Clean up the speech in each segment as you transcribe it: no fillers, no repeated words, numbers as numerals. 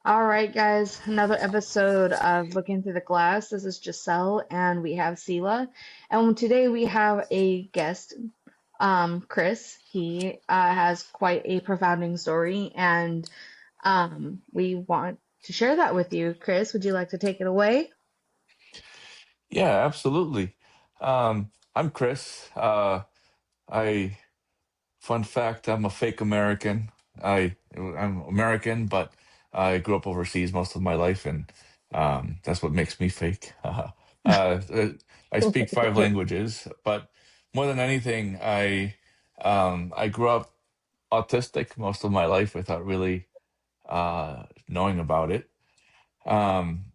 All right, guys, another episode of Looking Through the Glass. This is Giselle, and we have Sela. And today we have a guest, Chris. He has quite a profounding story, and we want to share that with you. Chris, would you like to take it away? Yeah, absolutely. I'm Chris. I Fun fact, I'm a fake American. I'm American, but I grew up overseas most of my life, and that's what makes me fake. I speak five languages, but more than anything, I grew up autistic most of my life without really knowing about it. Um,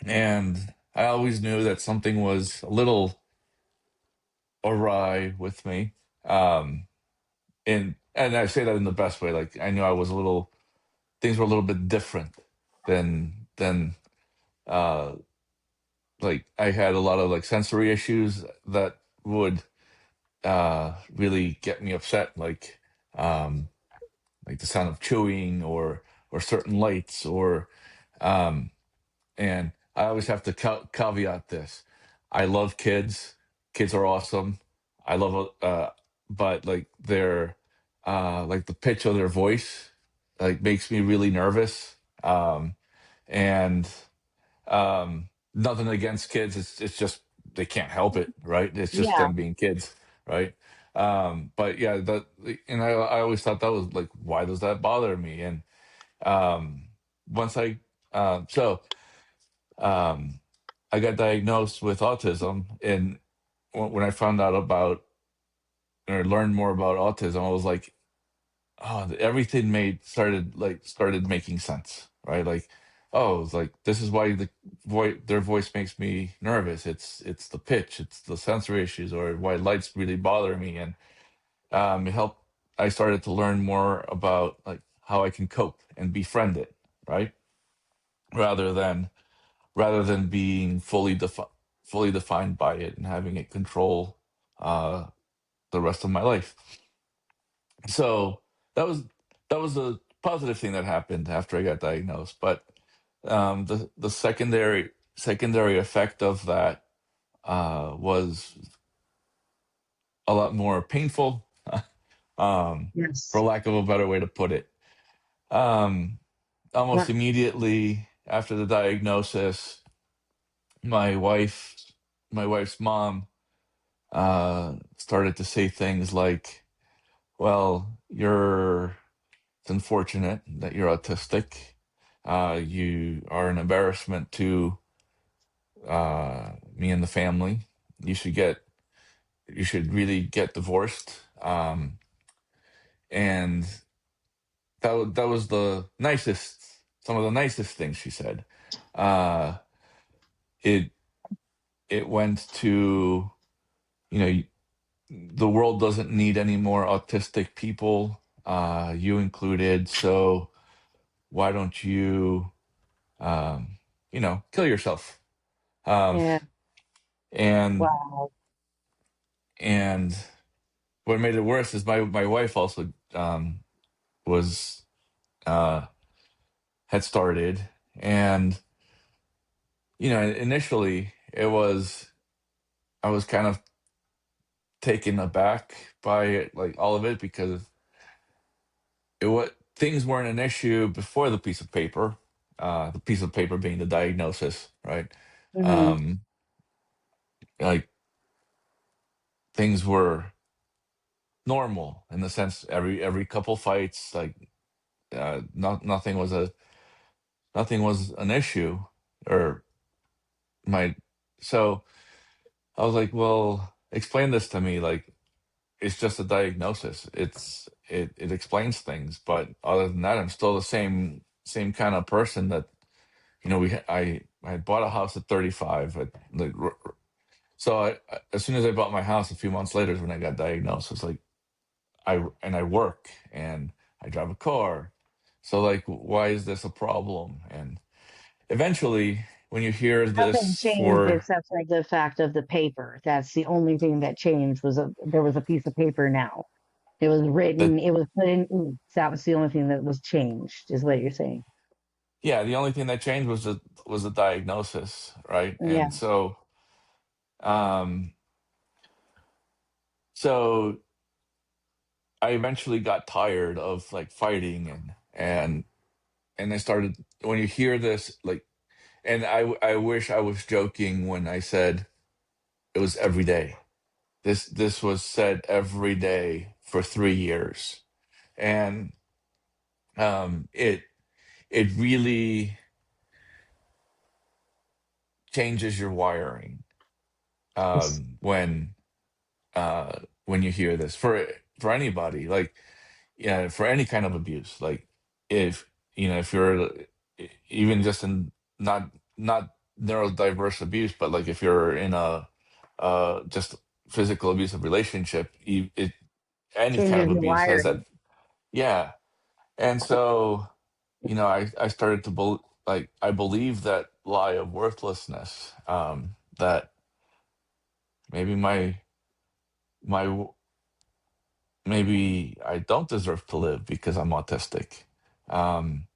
and I always knew that something was a little awry with me. Um, and I say that in the best way. Like I knew I was a little things were a little bit different than uh like I had a lot of like sensory issues that would really get me upset, like the sound of chewing or certain lights or um and I always have to caveat this. I love kids. Kids are awesome. I love, but like like the pitch of their voice, like makes me really nervous. And Nothing against kids. It's just they can't help it, right? It's just Yeah. them being kids, right? But yeah, and I always thought that was like, why does that bother me? And once I, so um, I got diagnosed with autism, and when I found out about or learned more about autism, I was like, oh, everything made started making sense, right? Like, oh, it's like this is why their voice makes me nervous. It's the pitch, it's the sensory issues, or why lights really bother me, and it helped. I started to learn more about like how I can cope and befriend it, right? Rather than being fully defined by it and having it control uh, the rest of my life. So that was a positive thing that happened after I got diagnosed. But the secondary effect of that was a lot more painful, for Yes. lack of a better way to put it. Um, Almost Yeah. immediately after the diagnosis, my wife, my wife's mom started to say things like, "Well, it's unfortunate that you're autistic. You are an embarrassment to me and the family. You should you should really get divorced." And that was some of the nicest things she said. Uh, it it went to, you know, the world doesn't need any more autistic people, you included. So why don't you, um, kill yourself? Um, Yeah. and Wow. and what made it worse is my wife also was uh, had started, and initially it was I was kind of taken aback by it, like all of it, because what things weren't an issue before the piece of paper, the piece of paper being the diagnosis, right? Hmm. Um, like things were normal in the sense every couple fights, like nothing was an issue, or my so I was like, well, explain this to me. Like, it's just a diagnosis. It explains things, but other than that, I'm still the same kind of person that I had bought a house at 35. As soon as I bought my house, a few months later is when I got diagnosed. It's like I work and I drive a car, so like, why is this a problem? And eventually, when you hear Nothing this changed for except for the fact of the paper. That's the only thing that changed was there was a piece of paper now. It was the written, it was put in ink. That was the only thing that was changed, is what you're saying. yeah, the only thing that changed was the diagnosis, right? Yeah. And um, so I eventually got tired of like fighting and I started when you hear this like, and I wish I was joking when I said it was every day. This was said every day for 3 years, and it really changes your wiring It's um, when when you hear this for anybody, like yeah, for any kind of abuse, like if if you're even just in not neurodiverse abuse, but like if you're in a just physical abusive relationship, any kind of changes your abuse has that. wiring. Yeah. And so I started to like I believe that lie of worthlessness, that maybe my maybe I don't deserve to live because I'm autistic. Um,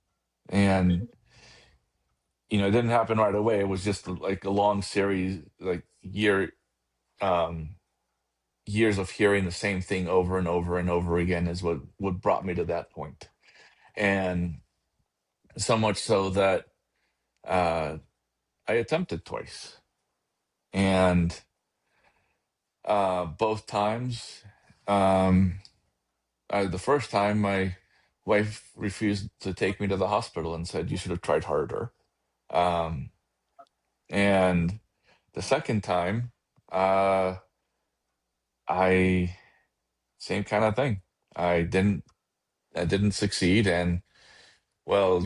and it didn't happen right away. It was just like a long series, like um, years of hearing the same thing over and over and over again is what brought me to that point. And so much so that uh, I attempted twice, and both times, um, the first time my wife refused to take me to the hospital and said you should have tried harder. Um, and the second time, uh, I same kind of thing. I didn't I didn't succeed, and well,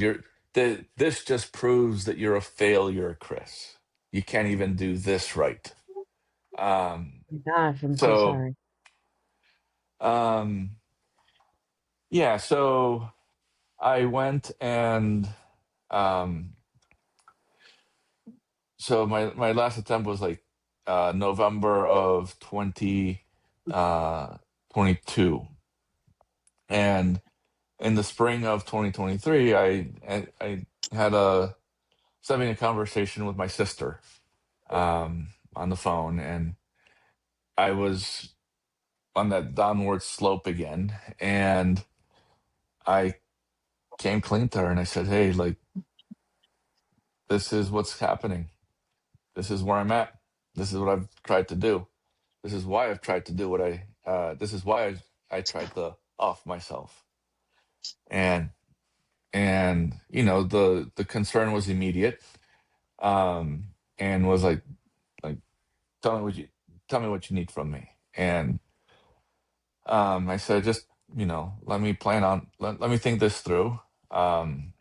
this just proves that you're a failure, Chris. You can't even do this right. Um, Gosh, I'm so so sorry. um, yeah, so I went and um, so my last attempt was like November of 22, and in the spring of 2023, I had a was having a conversation with my sister on the phone, and I was on that downward slope again, and I came clean to her and I said, "Hey, like this is what's happening. This is where I'm at. This is what I've tried to do. This is why I've tried to do what I. This is why I tried to off myself." And the concern was immediate, and was like tell me what you tell me what you need from me. And I said, just let me let me think this through, um,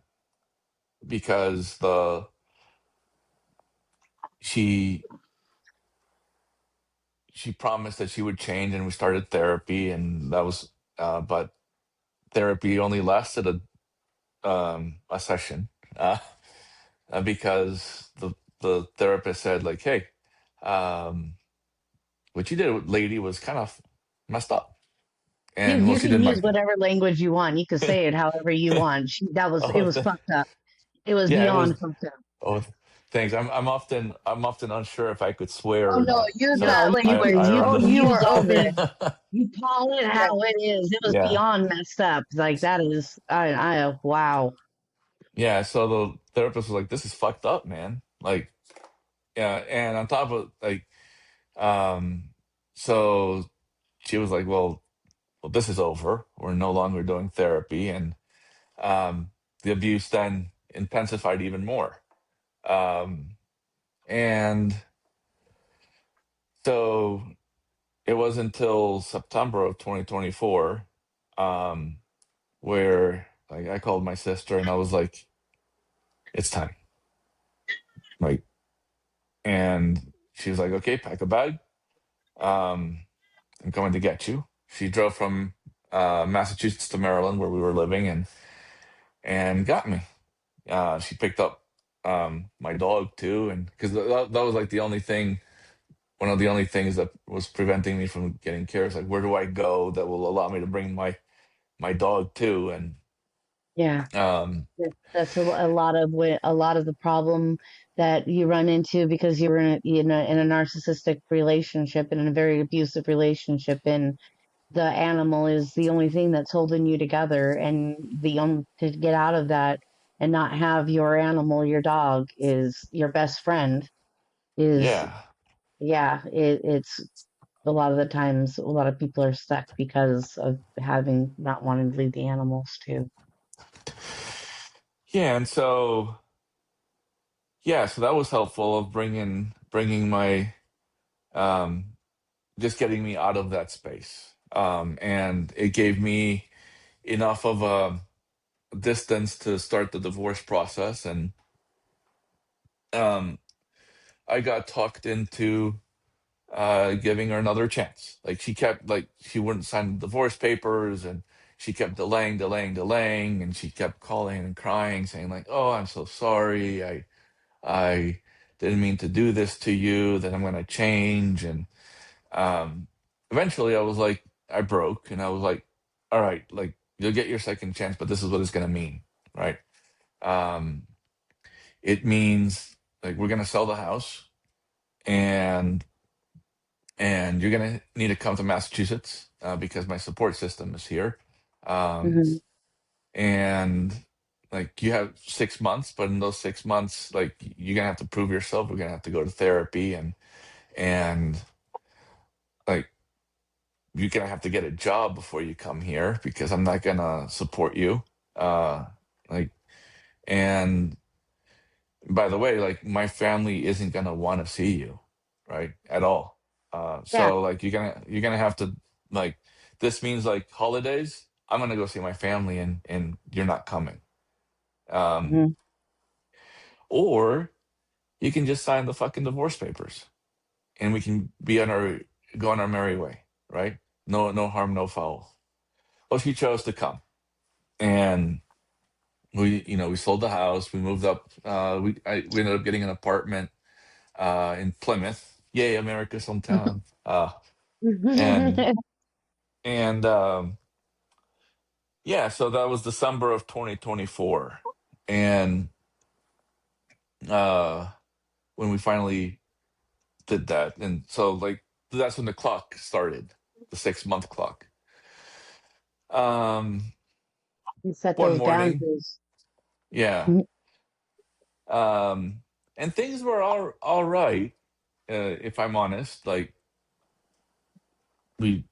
because the she she promised that she would change, and we started therapy, and that was but therapy only lasted a session, uh, because the therapist said like, hey, um, what you did, lady, was kind of messed up. You And well, you she can didn't use like whatever language you want. You can say it however you want. It oh was fucked up. It was yeah, it was. beyond fucked up. Oh, thanks. I'm often unsure if I could swear Oh or no, not. you're So not. No, You I can you I you don't. you use are all over the. it. You call it Yeah. how it is. It was Yeah, beyond messed up. Like that is. Wow. yeah. So the therapist was like, "This is fucked up, man." Like, yeah, and on top of like, um, so she was like, well, this is over. We're no longer doing therapy," and the abuse then intensified even more. Um, and so it was until September of 2024, um, where like I called my sister and I was like, "It's time." Like, and she was like, "Okay, pack a bag. Um, I'm coming to get you." She drove from Massachusetts to Maryland, where we were living, and got me. She picked up my dog too, and because that was like the only thing, one of the only things that was preventing me from getting care is like, where do I go that will allow me to bring my dog too? And Yeah. Um, That's a lot of the problem that you run into because you're in a narcissistic relationship, in a very abusive relationship, and the animal is the only thing that's holding you together, and the only to get out of that and not have your animal, your dog, is your best friend. Is yeah. Yeah, it's a lot of the times a lot of people are stuck because of having not wanting to leave the animals too. Yeah, and so yeah, so that was helpful of bringing my um just getting me out of that space. And it gave me enough of a distance to start the divorce process. And um, I got talked into giving her another chance. Like she kept, like, she wouldn't sign the divorce papers, and she kept delaying, and she kept calling and crying, saying like, "Oh, I'm so sorry. I didn't mean to do this to you. That I'm going to change." And um, eventually, I broke, and I was like, "All right, like you'll get your second chance, but this is what it's going to mean, right?" Um, it means like we're going to sell the house, and you're going to need to come to Massachusetts because my support system is here. Um, Hmm. and like you have 6 months, but in those 6 months, like you're gonna have to prove yourself. We're gonna have to go to therapy, and like you're gonna have to get a job before you come here because I'm not gonna support you. Uh, like, and by the way, like my family isn't gonna want to see you, right? At all. Yeah. So like you're gonna have to like this means like holidays. I'm gonna go see my family, and you're not coming. Um, Hmm. or you can just sign the fucking divorce papers, and we can be on our go on our merry way, right? No harm, no foul. Well, she chose to come, and we sold the house. We moved up. We ended up getting an apartment in Plymouth. Yay, America's hometown. And and yeah, so that was December of 2024, and uh, when we finally did that, and so like that's when the clock started, the 6 month clock. Um, You set one those morning, boundaries. yeah, um, and things were all right, if I'm honest. Like we,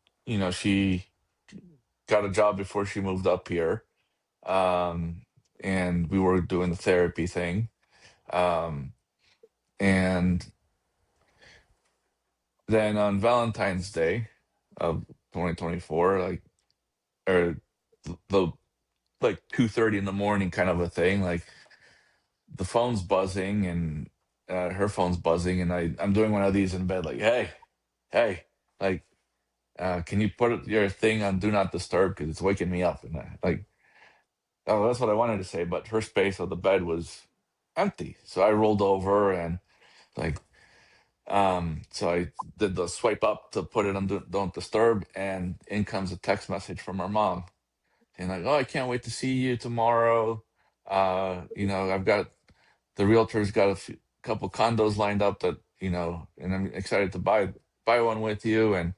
she got a job before she moved up here, um, and we were doing the therapy thing, um, and then on Valentine's Day of 2024, like or the like 2:30 in the morning kind of a thing, like the phone's buzzing, and her phone's buzzing, and I'm doing one of these in bed, like, hey, like, can you put your thing on do not disturb because it's waking me up? And like, oh, that's what I wanted to say, but her space of the bed was empty, so I rolled over and like, so I did the swipe up to put it on don't disturb, and in comes a text message from her mom, and like, oh, I can't wait to see you tomorrow. I've got the realtor's got couple condos lined up that and I'm excited to buy one with you. And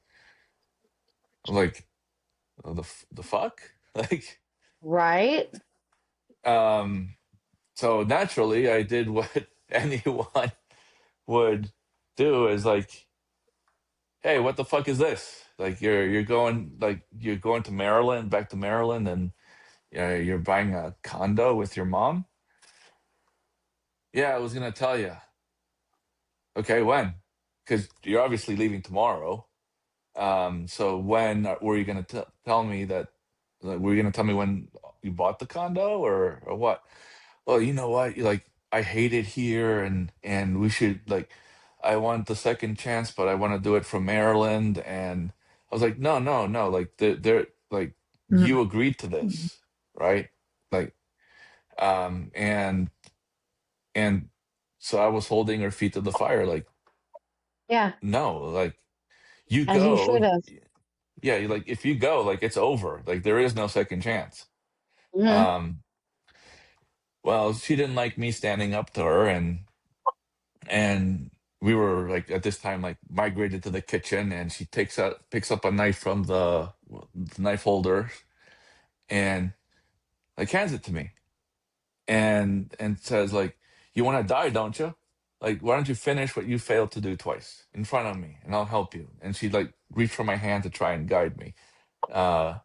I'm like, oh, the fuck, like, Right? um, so naturally I did what anyone would do is like, hey, what the fuck is this? Like you're going to Maryland, back to Maryland, and you're buying a condo with your mom. Yeah, I was gonna tell you. Okay, when? Because you're obviously leaving tomorrow. So when were you going to tell me that? Like, were you going to tell me when you bought the condo, or what? Well, you know what? Like, I hate it here, and we should like. I want the second chance, but I want to do it from Maryland. And I was like, no, no, no. Like, they're like, you agreed to this, right? Like, and so I was holding her feet to the fire, like, Yeah. no, like you As you go. should have. Yeah, like if you go, like it's over. Like there is no second chance. Hmm. Um, Well, she didn't like me standing up to her, and we were like at this time like migrated to the kitchen, and she picks up a knife from the knife holder and like hands it to me and says like, "You want to die, don't you? Like, why don't you finish what you failed to do twice in front of me, and I'll help you." And she like reached for my hand to try and guide me, uh,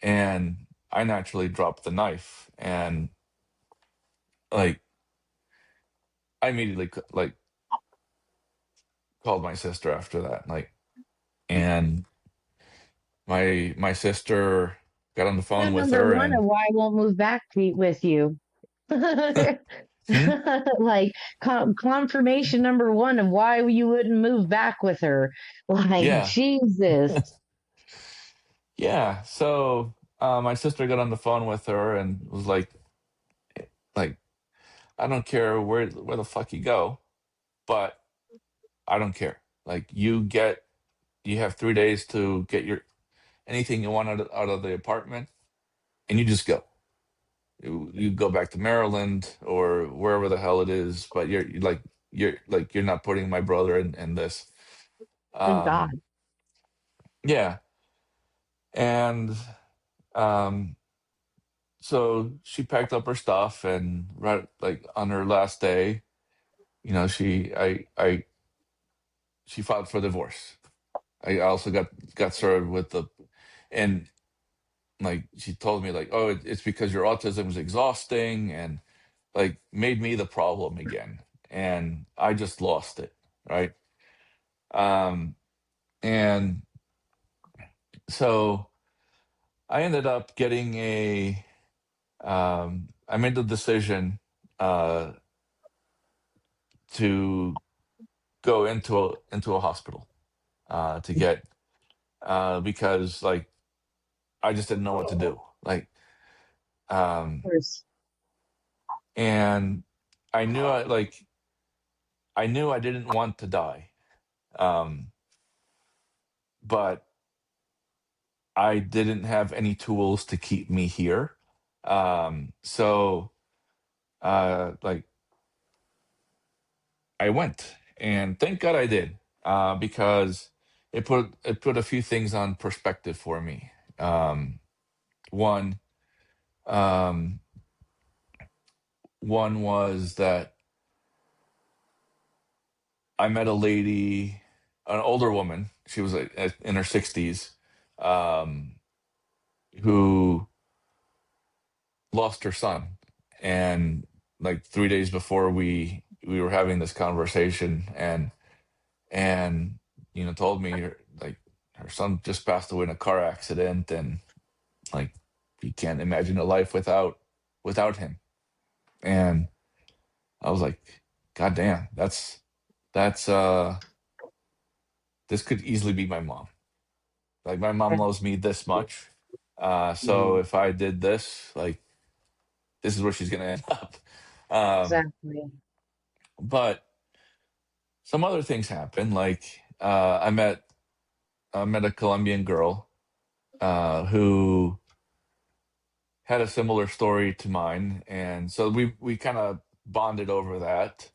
and I naturally dropped the knife, and like I immediately like called my sister after that, like, and my sister got on the Clue phone with number her one of and why I won't move back with you. hmm? Like confirmation number one of why you wouldn't move back with her. Like Yeah, Jesus. yeah. So my sister got on the phone with her and was like, I don't care where the fuck you go, but I don't care. Like you have 3 days to get your anything you want out of the apartment, and you just go. You go back to Maryland or wherever the hell it is, but you're not putting my brother in this. Thank God. Um, yeah, and um, so she packed up her stuff, and right like on her last day, she filed for divorce. I also got served with the and like she told me like, oh, it's because your autism is exhausting, and like made me the problem again, and I just lost it, right? um and so I ended up getting a I made the decision uh to go into a hospital to get because like I just didn't know what to do, like Of um course. and I knew I knew I didn't want to die, um but I didn't have any tools to keep me here. So like I went, and thank God I did, because it put a few things on perspective for me. One, um, one was that I met a lady, an older woman. She was in her 60s, um, who lost her son, and like 3 days before we were having this conversation, and told me like her son just passed away in a car accident, and like you can't imagine a life without him. And I was like, God damn, that's this could easily be my mom. Like my mom loves me this much, so Mhm. if I did this, like this is where she's gonna end up. um Exactly. but some other things happen, like I met a Colombian girl who had a similar story to mine, and so we kind of bonded over that.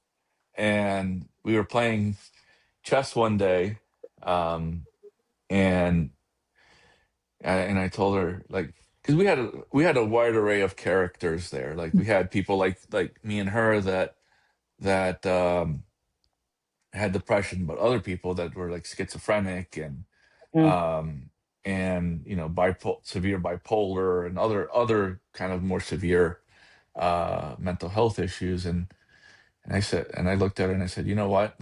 And we were playing chess one day, um, and and I told her like because we had a wide array of characters there. Like we had people like me and her that had depression, but other people that were like schizophrenic Mm. um, and severe bipolar and other kind of more severe mental health issues. And I looked at her and I said, you know what,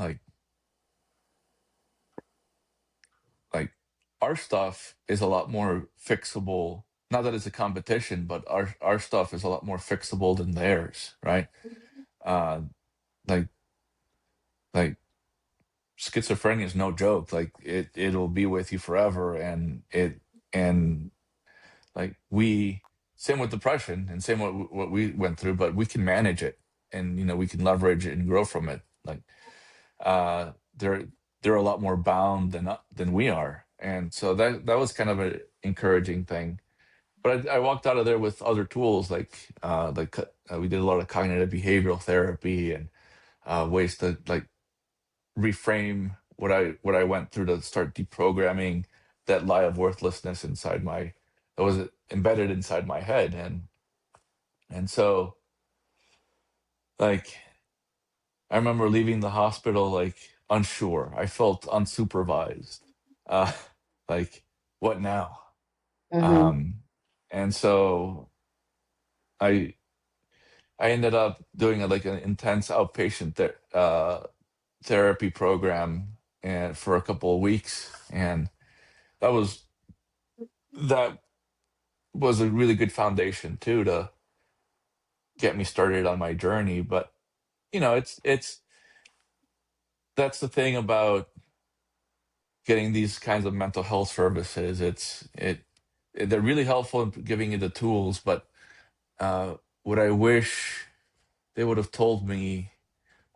like our stuff is a lot more fixable. Not that it's a competition, but our stuff is a lot more fixable than theirs, right? uh like like schizophrenia is no joke. Like it'll be with you forever, and like we same with depression and same what we went through, but we can manage it, and we can leverage it and grow from it. Like they're a lot more bound than we are, and so that was kind of an encouraging thing. but I walked out of there with other tools we did a lot of cognitive behavioral therapy and ways to like reframe what I went through to start deprogramming that lie of worthlessness inside my that was embedded inside my head. And so like I remember leaving the hospital like unsure. I felt unsupervised. Uh like what now? Hmm. Um and so I I ended up doing like an intense outpatient therapy program and for a couple of weeks, and that was that was a really good foundation too to get me started on my journey. But it's that's the thing about getting these kinds of mental health services. They're really helpful in giving you the tools, but what I wish they would have told me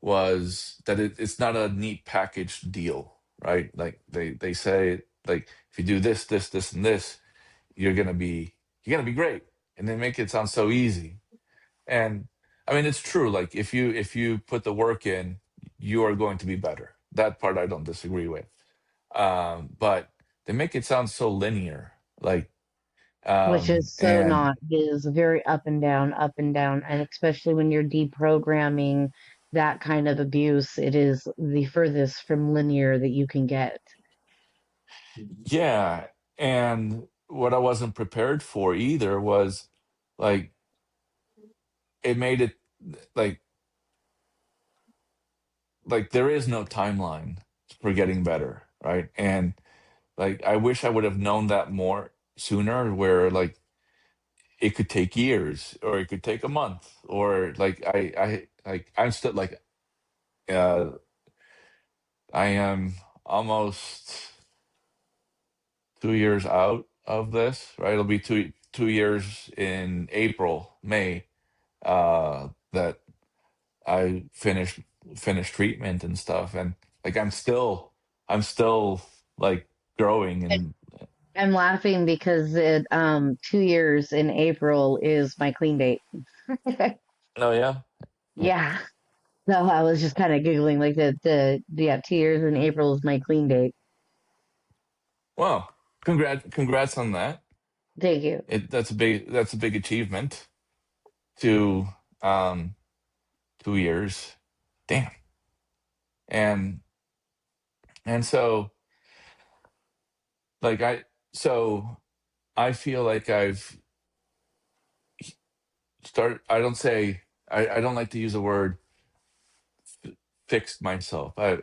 was that it's not a neat packaged deal, right? Like they say, like if you do this, this, this, and this, you're gonna be great, and they make it sound so easy. And I mean, it's true. Like if you put the work in, you are going to be better. That part I don't disagree with. But they make it sound so linear. Like Which is so and not, it is very up and down, and especially when you're deprogramming that kind of abuse, it is the furthest from linear that you can get. yeah, and what I wasn't prepared for either was like it made it like there is no timeline for getting better, right? And like I wish I would have known that more sooner, where like it could take years or it could take a month, or like I'm still like uh I am almost 2 years out of this, right? It'll be two years in April, May, that I finished treatment and stuff. And like I'm still like growing. And I'm laughing because 2 years in April is my clean date. oh yeah. Yeah. So I was just kind of giggling like yeah, 2 years in April is my clean date. Well, congrats on that. Thank you. That's a big achievement to um 2 years. Damn. And so like so I feel like I've started. I don't like to use the word fixed myself. I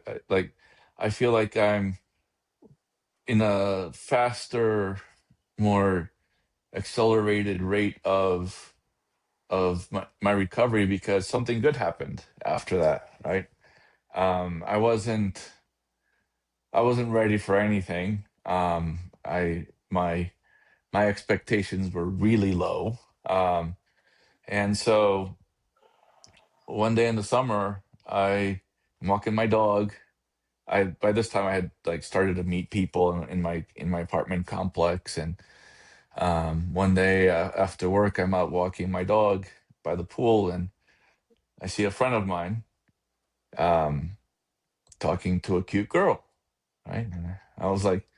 feel like I'm in a faster, more accelerated rate of my recovery because something good happened after that, right? I wasn't ready for anything. I my expectations were really low. And so one day in the summer, I'm walking my dog. I By this time I had like started to meet people in my apartment complex, and one day after work, I'm out walking my dog by the pool, and I see a friend of mine um, talking to a cute girl, right? And I was like,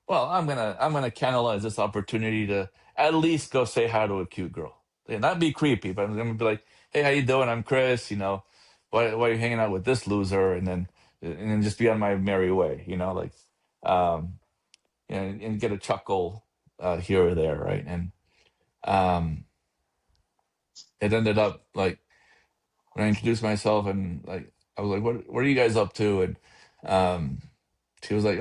well, I'm gonna canalize this opportunity to at least go say hi to a cute girl. And not be creepy, but I'm gonna be like, hey, how you doing? I'm Chris. Why are you hanging out with this loser? And then just be on my merry way. Um, and get a chuckle here or there, right? And um, it ended up like when I introduced myself and like I was like, what are you guys up to? And um, she was like,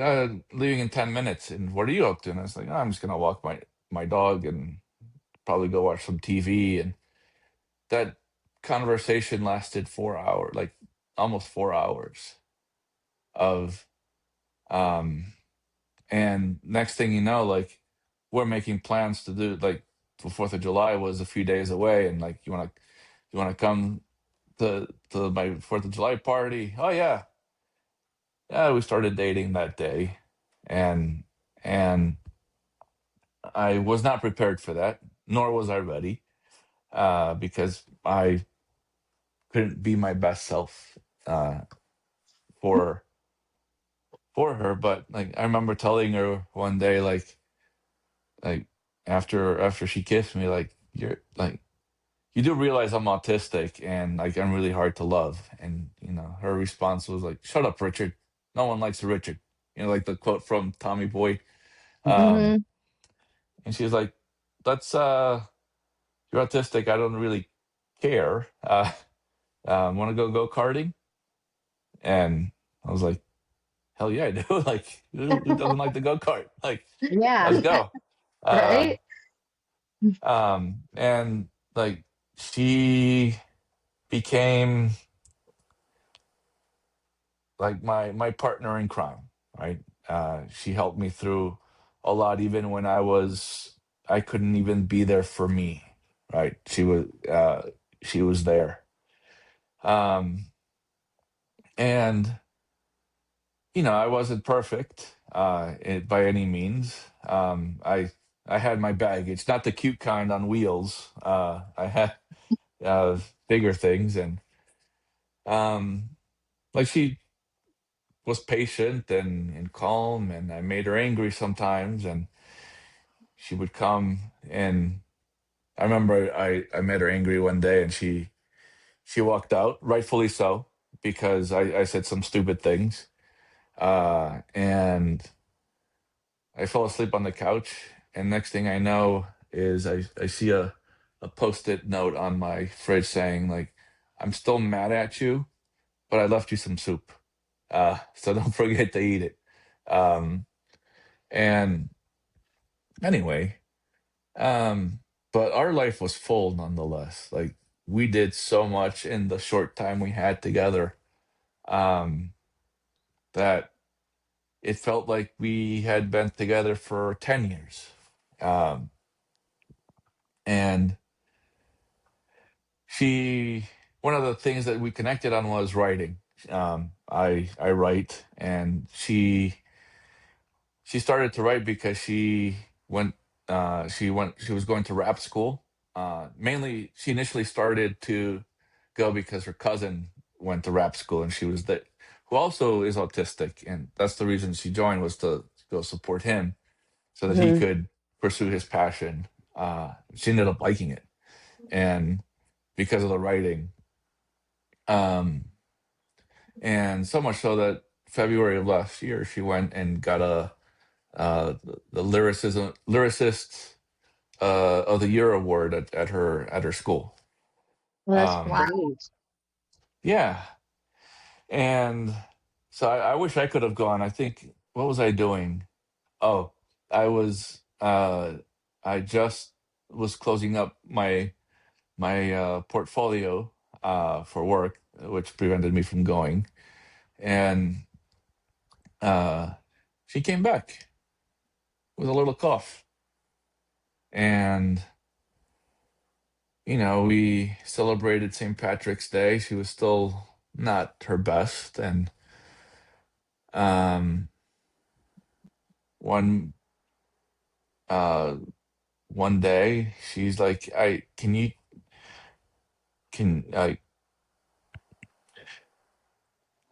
leaving in 10 minutes. And what are you up to? And I was like, I'm just gonna walk my dog and probably go watch some TV. And that conversation lasted 4 hours, like almost 4 hours of um and next thing you know, like we're making plans to do like the 4th of July was a few days away, and like you wanna come to my 4th of July party? Oh yeah. Yeah, we started dating that day. And and I was not prepared for that, nor was I ready, because I couldn't be my best self uh, for her. But like I remember telling her one day, like after she kissed me, like you're like you do realize I'm autistic and like I'm really hard to love. And her response was like, "Shut up, Richard. No one likes Richard." Like the quote from Tommy Boy. Um, Hmm. and she was like, "That's you're autistic. I don't really care. Want to go karting?" And I was like, "Hell yeah, I do!" Like, who doesn't like to go kart? Like, let's Yeah. go. Uh, Right? and like she became like my partner in crime, right? She helped me through a lot, even when I couldn't even be there for me, right? She was there. Um, and I wasn't perfect by any means. I had my baggage, not the cute kind on wheels. I had bigger things, and um, like she was patient and calm, and I made her angry sometimes, and she would come. And I remember I met her angry one day, and she walked out, rightfully so, because I said some stupid things. And I fell asleep on the couch, and next thing I know is I see a post-it note on my fridge saying like, "I'm still mad at you, but I left you some soup, so don't forget to eat it." Um, and anyway, um, but our life was full nonetheless. Like we did so much in the short time we had together, um, that it felt like we had been together for 10 years. Um, and she one of the things that we connected on was writing. I write, and she started to write because went she was going to rap school. Mainly, she initially started to go because her cousin went to rap school, and she was that who also is autistic, and that's the reason she joined, was to go support him so that he Hmm. could pursue his passion. She ended up liking it, and because of the writing. Um, and so much so that February of last year, she went and got the lyricist of the year award at her school. Well, that's Um, Wow. great. yeah, and so I wish I could have gone. I think, what was I doing? Oh, I was I just was closing up my portfolio for work, which prevented me from going. And uh, she came back with a little cough, and we celebrated St. Patrick's Day. She was still not her best, and um, one uh, one day she's like, "I can you can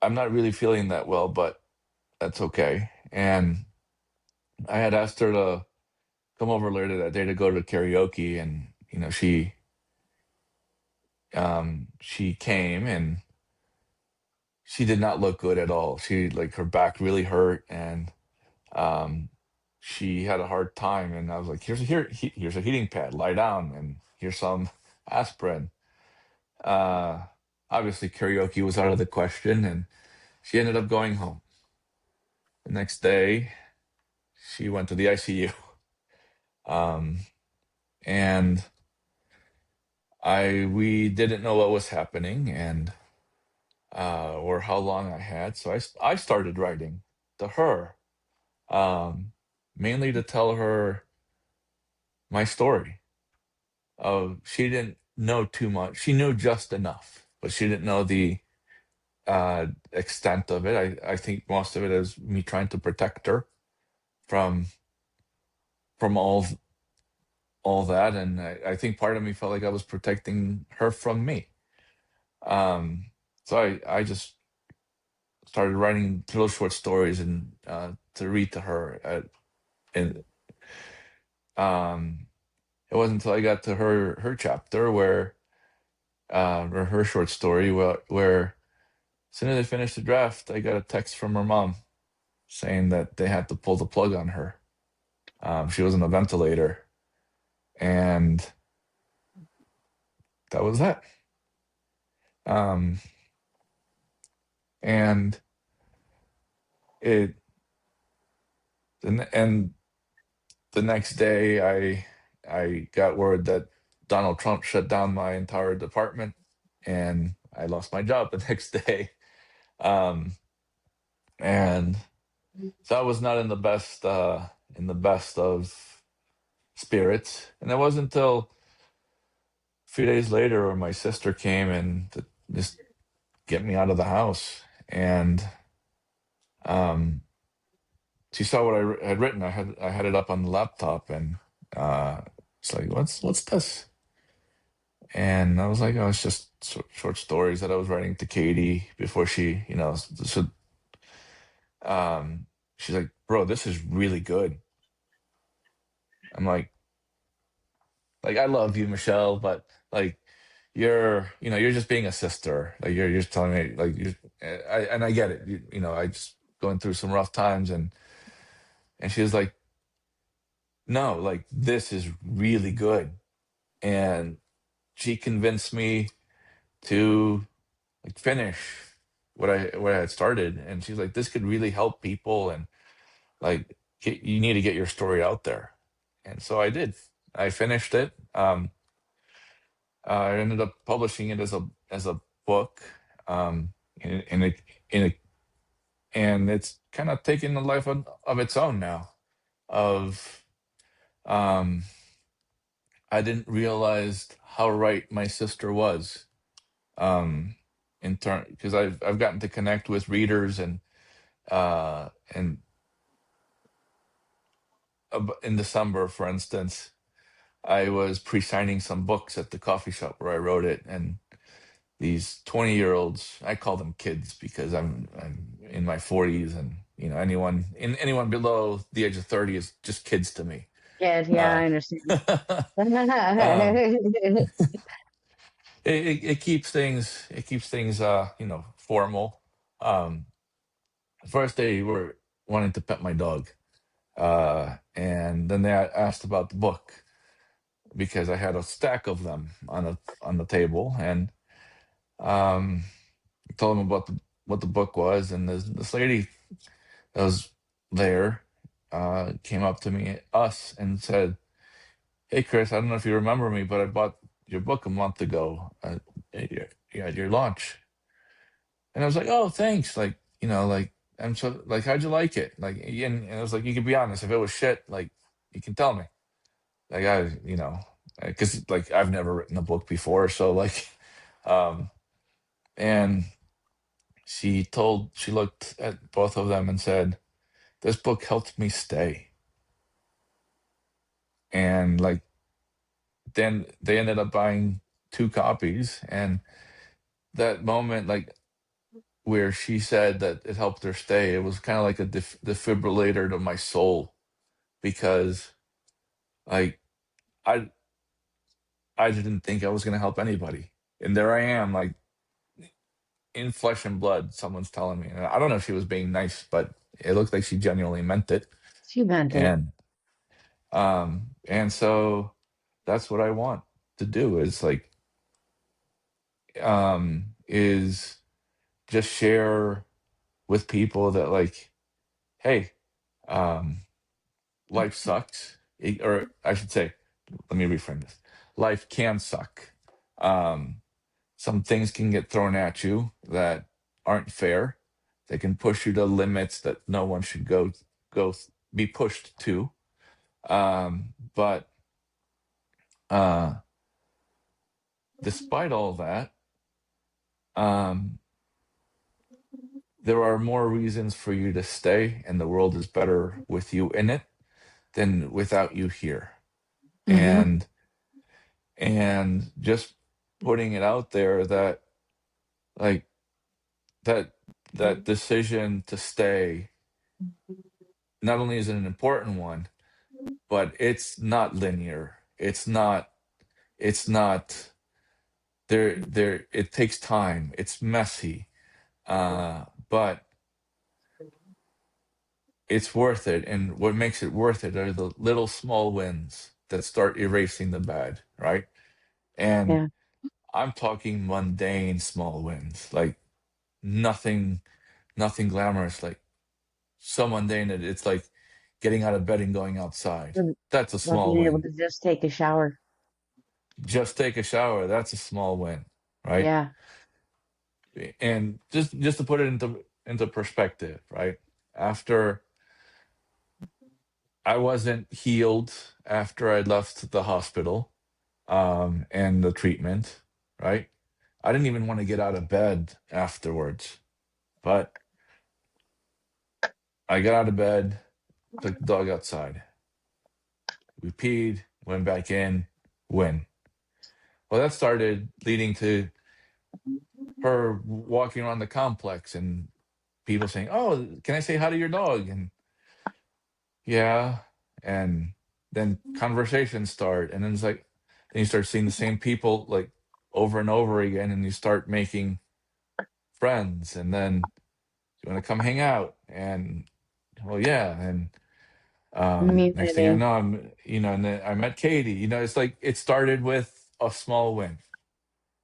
I'm not really feeling that well, but that's okay." And I had asked her to come over later that day to go to karaoke, and she came, and she did not look good at all. She like her back really hurt, and um, she had a hard time. And I was like, here's a heating pad, lie down, and here's some aspirin. Uh, Obviously, karaoke was out of the question, and she ended up going home. The next day, she went to the ICU, um, and I we didn't know what was happening, and or how long I had. So I started writing to her, um, mainly to tell her my story. She didn't know too much. She knew just enough, but she didn't know the extent of it. I think most of it is me trying to protect her from from all. all that, and I think part of me felt like I was protecting her from me. Um, so I just started writing little short stories and to read to her. And it wasn't until I got to her chapter where or her short story where as soon as I finished the draft, I got a text from her mom saying that they had to pull the plug on her. She was on a ventilator, and that was that. Um, and it and the next day, I got word that Donald Trump shut down my entire department, and I lost my job the next day. Um, and so I was not in the best of spirits. And it wasn't until a few days later where my sister came and to just get me out of the house. And um, she saw what had written. I had it up on the laptop, and it's like, what's this? And I was like, oh, it's just short stories that I was writing to Katie before she, so um, she's like, bro, this is really good. I'm like I love you, Michelle, but like you're just being a sister. Like you're just telling me like and I get it. I just going through some rough times, and she was like, no, like this is really good. And she convinced me to like finish what I had started, and she's like, this could really help people, and like you need to get your story out there. And so I did. I finished it. I ended up publishing it as a book, um, in a and it's kind of taken a life of its own now. Of I didn't realize how right my sister was, in turn, because I've gotten to connect with readers, and in December, for instance, I was pre-signing some books at the coffee shop where I wrote it, and these 20-year-olds, I call them kids because I'm in my 40s, and anyone below the age of 30 is just kids to me. Yeah, yeah, Uh, I understand. um, it keeps things formal. Um, First they were wanting to pet my dog, and then they asked about the book because I had a stack of them on the table, and um, told them about what the book was, and this lady that was there came up to us and said, "Hey, Chris, I don't know if you remember me, but I bought your book a month ago at your launch." And I was like, "Oh, thanks." Like, like I'm so like, how'd you like it? Like, and I was like, "You can be honest. If it was shit, like, you can tell me." Like because like I've never written a book before, so like, um, and she looked at both of them and said, "This book helped me stay." And like then they ended up buying two copies, and that moment, like where she said that it helped her stay, it was kind of like a defibrillator to my soul, because like I I didn't think I was going to help anybody, and there I am, like in flesh and blood. Someone's telling me, and I don't know if she was being nice, but it looked like she genuinely meant it. She meant it. And so that's what I want to do, is like is just share with people that like, hey, um life sucks. Or I should say, let me reframe this. Life can suck. um some things can get thrown at you that aren't fair. They can push you to limits that no one should go be pushed to. But uh despite all that, um there are more reasons for you to stay, and the world is better with you in it than without you here. Mm-hmm. and just putting it out there that like that decision to stay not only is it an important one, but it's not linear. It's not there it takes time. It's messy. But it's worth it. And what makes it worth it are the little small wins that start erasing the bad, right? And Yeah. I'm talking mundane small wins, like nothing glamorous, like so mundane that it's like getting out of bed and going outside. That's a Like small being able win. to just take a shower. Just take a shower, that's a small win, right? Yeah. And just to put it into perspective, right? After I wasn't healed after I left the hospital, and the treatment, right? I didn't even want to get out of bed afterwards, but I got out of bed, took the dog outside. We peed, went back in, win. Well, that started leading to her walking around the complex and people saying, "Oh, can I say hi to your dog?" And yeah, and then conversations start, and then it's like, then you start seeing the same people like over and over again, and you start making friends, and then you want to come hang out, and well, yeah, and next thing I Community. know, and then I met Katie. It's like it started with a small win,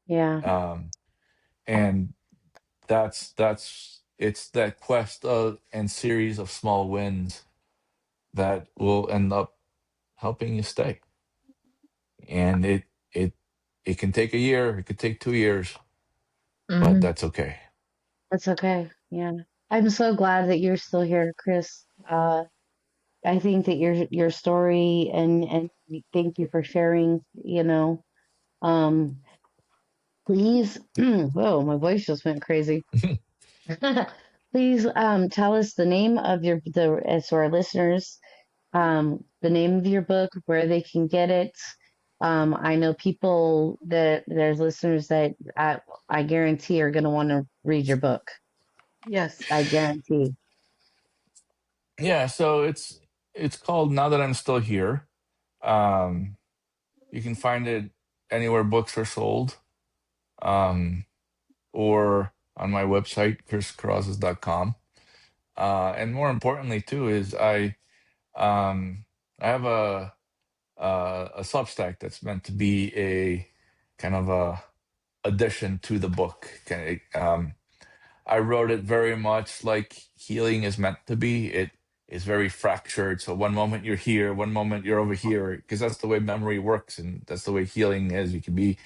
Yeah. um, and that's it's that quest of and series of small wins that will end up helping you stay. And it it can take a year, it could take 2 years, but Mm-hmm. that's okay. That's okay. Yeah. I'm so glad that you're still here, Chris. I think that your story and thank you for sharing, um please whoa, my voice just went crazy. Please tell us the name of so our listeners, the name of your book, where they can get it. I know people that there's listeners that I guarantee are going to want to read your book. Yes. I guarantee. Yeah, so it's called Now That I'm Still Here. Um, you can find it anywhere books are sold, um, or on my website, chriscarrazas.com. And more importantly, too, is I have a Substack that's meant to be a kind of a addition to the book. I wrote it very much like healing is meant to be. It is very fractured. So one moment you're here, one moment you're over here, because that's the way memory works, and that's the way healing is. You can be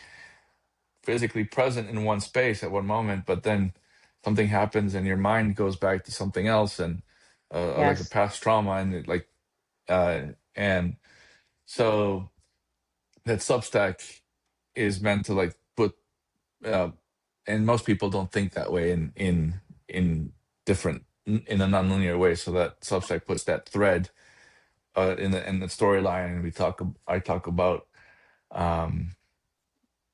physically present in one space at one moment, but then something happens and your mind goes back to something else, and like a Yes. past trauma, and uh, and so that Substack is meant to like put uh, and most people don't think that way in different in a nonlinear way. So that Substack puts that thread in the storyline, and I talk about um,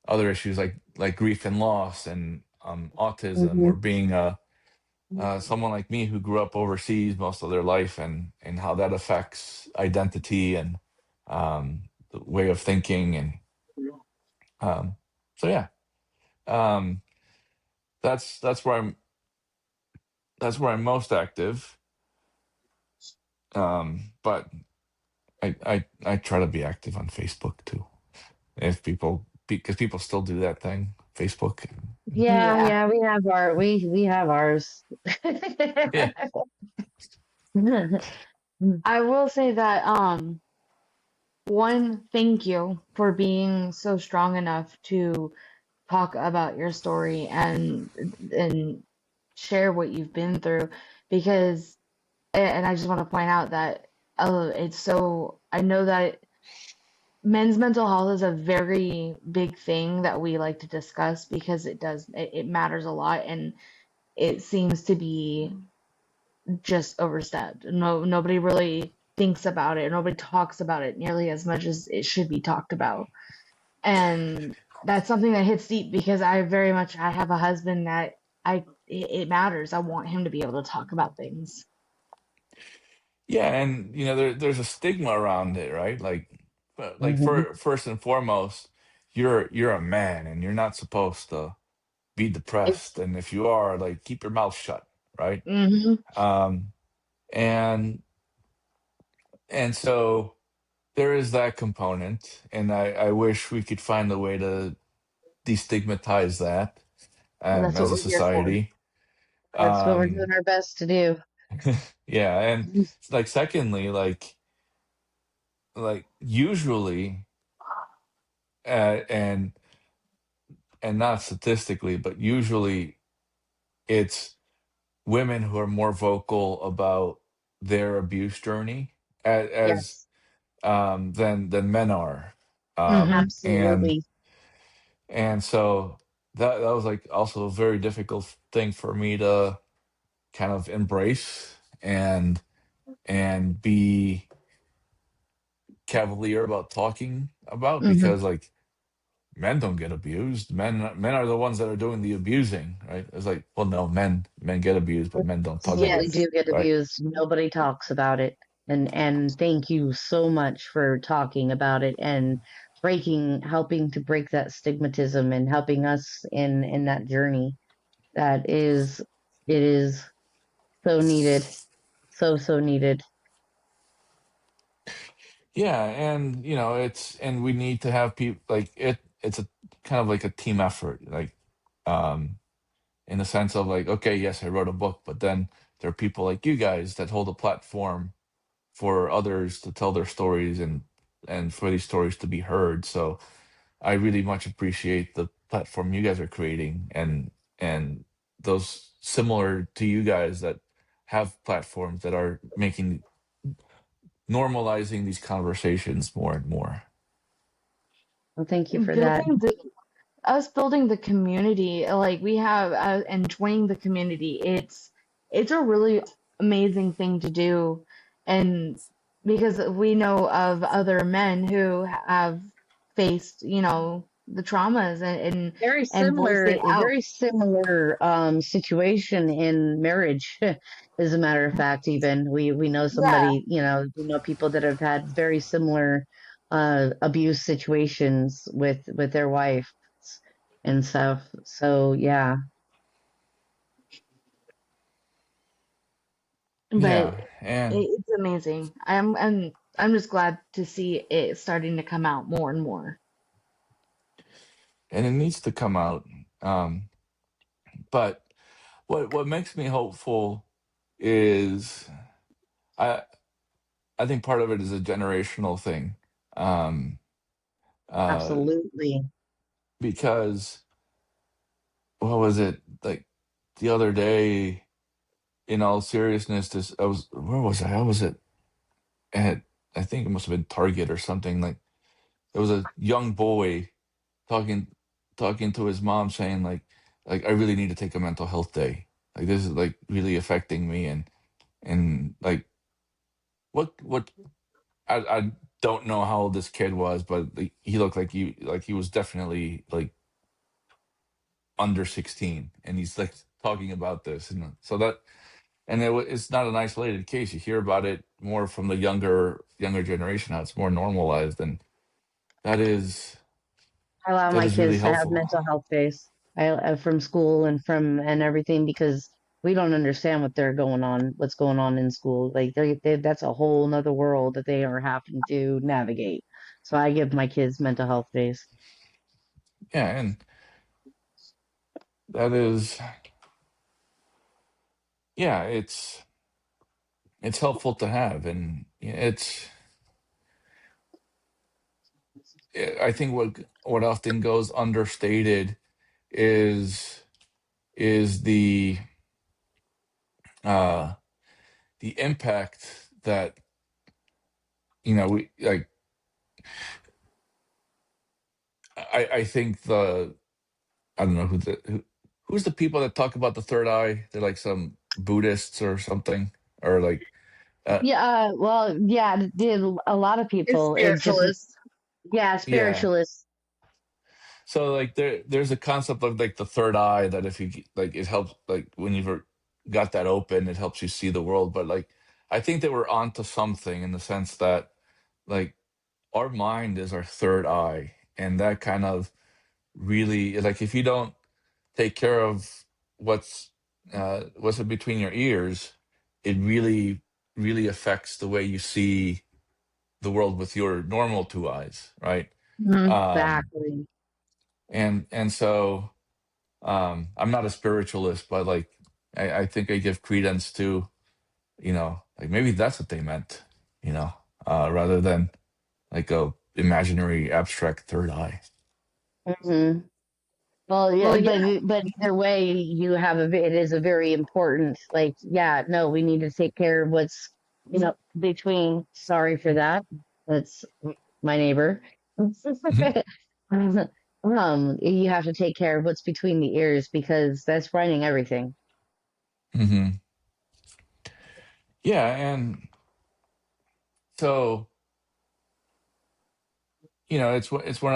other issues like grief and loss, and autism, Hmm. or being someone like me who grew up overseas most of their life, and how that affects identity and the way of thinking, and um, so yeah, um, that's where I'm most active. But I try to be active on Facebook too. If people Because people still do that thing, Facebook. Yeah, Yeah. yeah, we have ours. Yeah. I will say that one, thank you for being so strong enough to talk about your story and share what you've been through, because and I just want to point out that it's so I know that men's mental health is a very big thing that we like to discuss because it matters a lot, and it seems to be just overstepped. Nobody really thinks about it, nobody talks about it nearly as much as it should be talked about. And that's something that hits deep because I have a husband that it matters. I want him to be able to talk about things. Yeah, and there's a stigma around it, right? Like Hmm. for first and foremost, you're a man and you're not supposed to be It's depressed, and if you are, like, keep your mouth shut, right? Hmm. Um, and and so there is that component, and I wish we could find a way to destigmatize that Well, that's what as a we're here for. society. that's what we're Um, doing our best to do. yeah, and like secondly, like usually, and not statistically, but usually it's women who are more vocal about their abuse journey as Yes, than men are. Hmm. And absolutely. so that was like also a very difficult thing for me to kind of embrace and be cavalier about talking about, Hmm. because like men don't get abused. Men are the ones that are doing the abusing, right? It's like, well, no, men get abused, but men don't talk about Absolutely it, do Yes. get right? abused. Nobody talks about it. And thank you so much for talking about it and helping to break that stigmatism and helping us in that journey. That is, it is so needed. So, so needed. Yeah, and and we need to have people like it. It's a kind of like a team effort, like um, in the sense of like, okay, yes, I wrote a book, but then there are people like you guys that hold a platform for others to tell their stories and for these stories to be heard. So I really much appreciate the platform you guys are creating, and those similar to you guys that have platforms that are making normalizing these conversations more and more. Well, thank you for that. Building the us building the community, like we have, and joining the community, it's a really amazing thing to do, and because we know of other men who have faced, the traumas and voicing A out. very similar situation in marriage. As a matter of fact, even we know Yeah, somebody, we know people that have had very similar abuse situations with their wife and stuff. So yeah, but Yeah, and it's amazing. I'm just glad to see it starting to come out more and more. it needs to come out. Um, but what makes me hopeful is I I think part of it is a generational thing. Um, uh, absolutely. because what was it like the other day? In all seriousness, this I was where was I? I was at I think it must have been Target or something. Like there was a young boy talking talking to his mom, saying like I really need to take a mental health day. Like this is like really affecting me, and like what I don't know how old this kid was, but like, he looked like he was definitely like under 16, and he's like talking about this, and so that and it's not an isolated case. You hear about it more from the younger generation. How it's more normalized, and that is I allow that my is really kids to have helpful. mental health days from school and from and everything because we don't understand what's going on in school. Like that's a whole nother world that they are having to navigate. So I give my kids mental health days. Yeah, and that is yeah, it's helpful to have, and yeah, I think what often goes understated is is uh the impact that we like. I think I don't know who's the people that talk about the third eye. They're like some Buddhists or something, or like Uh, Yeah, well, yeah, a lot of It's people, it just, spiritualist. yeah, yeah. spiritualists. So like there's a concept of like the third eye that if you like it helps like when you've got that open, it helps you see the world. But like I think that we're onto something in the sense that like our mind is our third eye, and that kind of really like if you don't take care of what's in between your ears, it really affects the way you see the world with your normal two eyes, right? Um, Exactly. and so I'm not a spiritualist, but like I think I give credence to, like maybe that's what they meant, you know, rather than like a imaginary abstract third eye. Hmm. Well, yeah, Well, yeah. but either way, you have it is a very important, like, yeah, no, we need to take care of what's, between, sorry for that. That's my neighbor. You have to take care of what's between the ears because that's running everything. Hmm. Yeah, and so it's one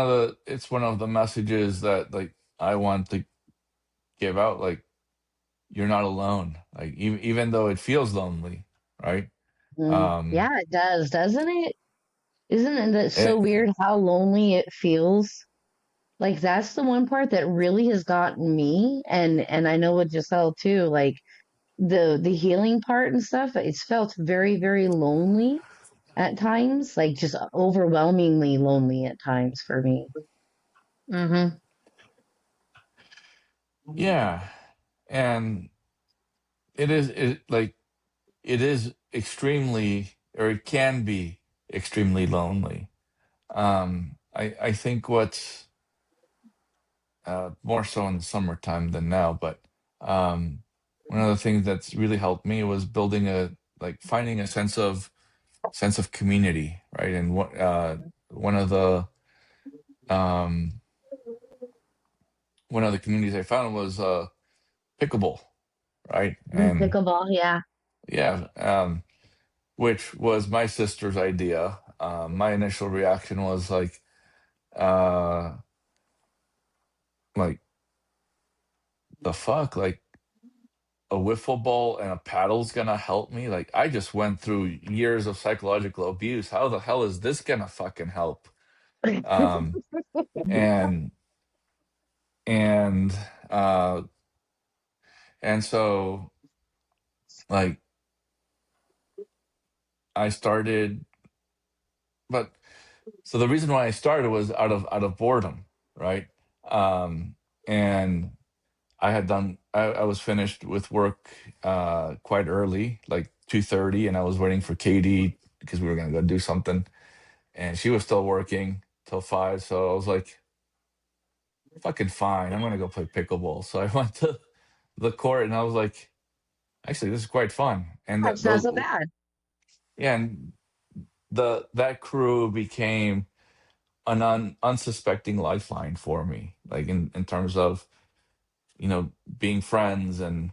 of the messages that like I want to give out. Like you're not alone. Like even though it feels lonely, right? Yeah, Um, it does, doesn't it? Isn't it so it, weird how lonely it feels? Like that's the one part that really has gotten me, and I know with Giselle too. Like the healing part and stuff, it's felt very, very lonely at times, like just overwhelmingly lonely at times for me. Mm-hmm. yeah, and it is extremely, or it can be extremely lonely. I think what's more so in the summertime than now, but um, one of the things that's really helped me was building finding a sense of community, right? And one of the um, one of the communities I found was pickleball, right? And Pickleball, yeah. yeah, which was my sister's idea. My initial reaction was uh, like the fuck, like a wiffle ball and a paddle's gonna help me? Like I just went through years of psychological abuse. How the hell is this gonna fucking help? Um, and and uh, and so like I started, but so the reason why I started was out of boredom, right? And I was finished with work quite early, like 2:30, and I was waiting for Katie because we were gonna go do something, and she was still working till 5. So I was like, fucking fine, I'm gonna go play pickleball. So I went to the court, and I was like, actually, this is quite fun. And That's not so bad. yeah, and that crew became an unsuspecting lifeline for me, like in terms of being friends. And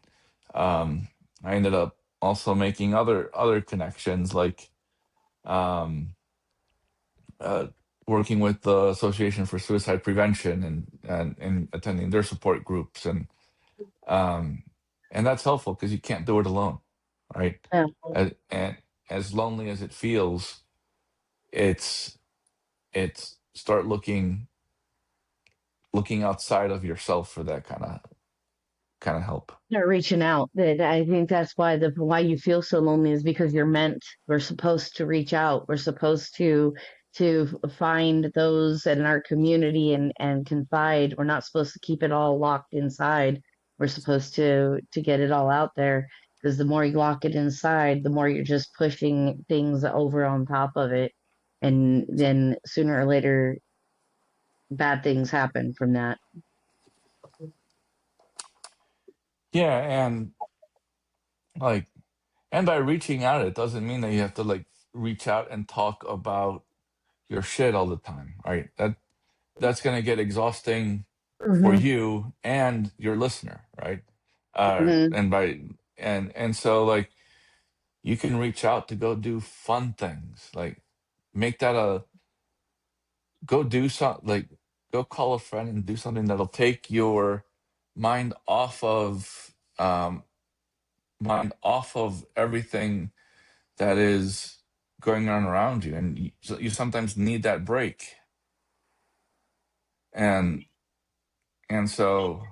um, I ended up also making other connections, like um, uh, working with the Association for Suicide Prevention, and attending their support groups, um, and that's helpful because you can't do it alone, right? Yeah. And as lonely as it feels, it's start looking outside of yourself for that kind of help. Start reaching out. That I think that's why you feel so lonely is because you're meant. We're supposed to reach out. We're supposed to find those in our community and confide. We're not supposed to keep it all locked inside. We're supposed to get it all out there because the more you lock it inside, the more you're just pushing things over on top of it, and then sooner or later, bad things happen from that. Yeah, and like, and by reaching out, it doesn't mean that you have to like reach out and talk about your shit all the time, right? That's gonna get exhausting for Hmm. you and your listener, right? Hmm. And by and so like you can reach out to go do fun things. Like make that a go do something, like go call a friend and do something that'll take your mind off of everything that is going on around you, and you sometimes need that break. And and so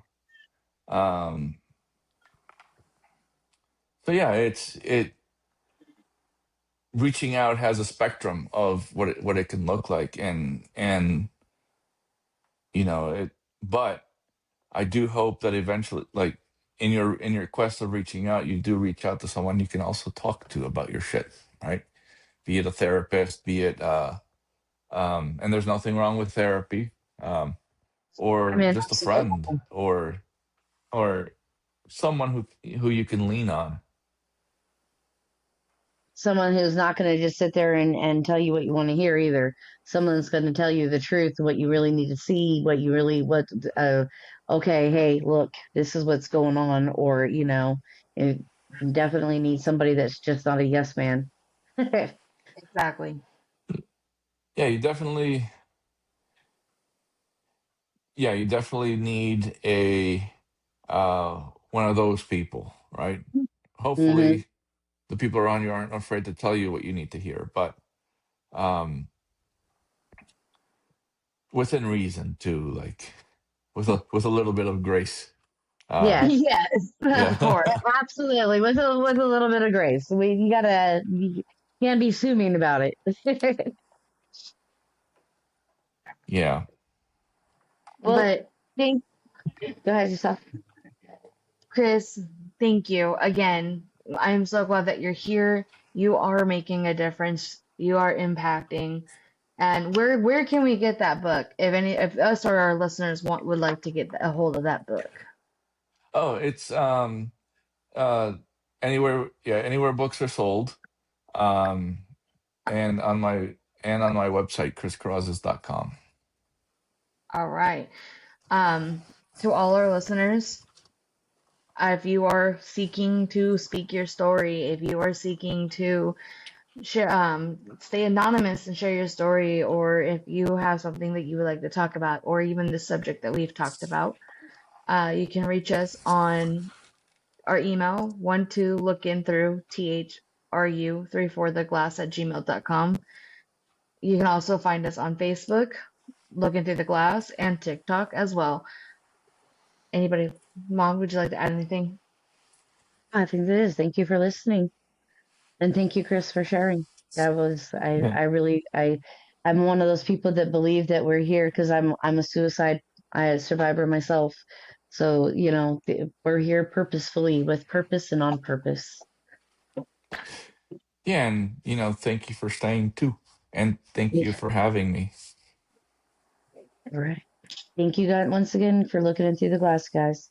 um so yeah, it reaching out has a spectrum of what it can look like, and it, but I do hope that eventually, like in your quest of reaching out, you do reach out to someone you can also talk to about your shit, right? Be it a therapist, be it and there's nothing wrong with therapy, I or mean, just a friend, absolutely. or someone who you can lean on. Someone who's not going to just sit there and tell you what you want to hear either. Someone's going to tell you the truth, what you really need to see, uh, okay, hey, look, this is what's going on. Or, you definitely need somebody that's just not a yes man. Exactly. Yeah, you definitely need a one of those people, right? Hmm. Hopefully the people around you aren't afraid to tell you what you need to hear, but um within reason too, like with a little bit of grace. uh Yes, Yes, of yeah. course. absolutely. With a little bit of grace. You can't be assuming about it. Yeah. Well, But thank, go ahead, yourself. Chris, thank you again. I'm so glad that you're here. You are making a difference. You are impacting. And where can we get that book? If us or our listeners would like to get a hold of that book. Oh, it's uh anywhere books are sold. um and on my website, chriscarrazas.com. All right. To all our listeners, if you are seeking to speak your story, if you are seeking to share, stay anonymous and share your story, or if you have something that you would like to talk about, or even the subject that we've talked about, you can reach us on our email, one two lookin through thru 34theglass@gmail.com. You can also find us on Facebook, looking through the glass, and TikTok as well. Anybody, Mom, would you like to add anything? I think it is. Thank you for listening. And thank you, Chris, for sharing. Yeah. I really, I'm one of those people that believe that we're here because I'm a survivor myself. So, we're here purposefully with purpose and on purpose. Yeah, and thank you for staying too, and thank you Yeah. for having me. All right. Thank you guys once again for looking into the glass, guys.